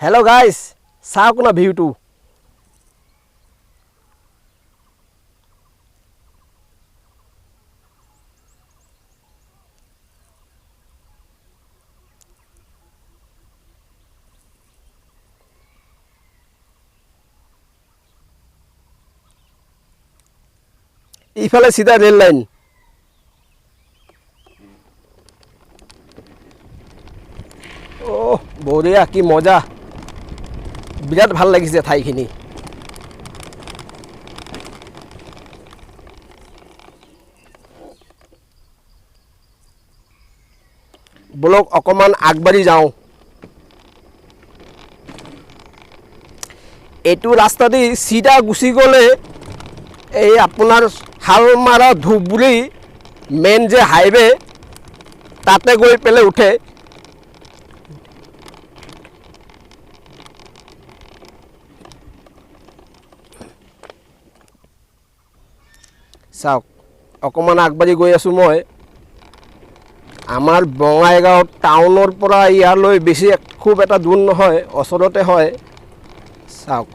Hello' guys, চাওক না ভিউটো। ইফালে চিধা ৰেল লাইন। ওহ বঢ়িয়া, কি মজা, বিৰাট ভাল লাগিছে ঠাইখিনি। বলক অকণমান আগবাঢ়ি যাওঁ। এইটো ৰাস্তা দি চিধা গুচি গ'লে এই আপোনাৰ শালমাৰা ধুবুৰী মেইন যে হাইৱে তাতে গৈ পেলাই উঠে। চাওক অকণমান আগবাঢ়ি গৈ আছোঁ মই। আমাৰ বঙাইগাঁও টাউনৰ পৰা ইয়ালৈ বেছি খুব এটা দূৰ নহয়, ওচৰতে হয়। চাওক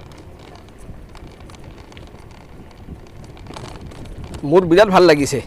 মোৰ বিৰাট ভাল লাগিছে।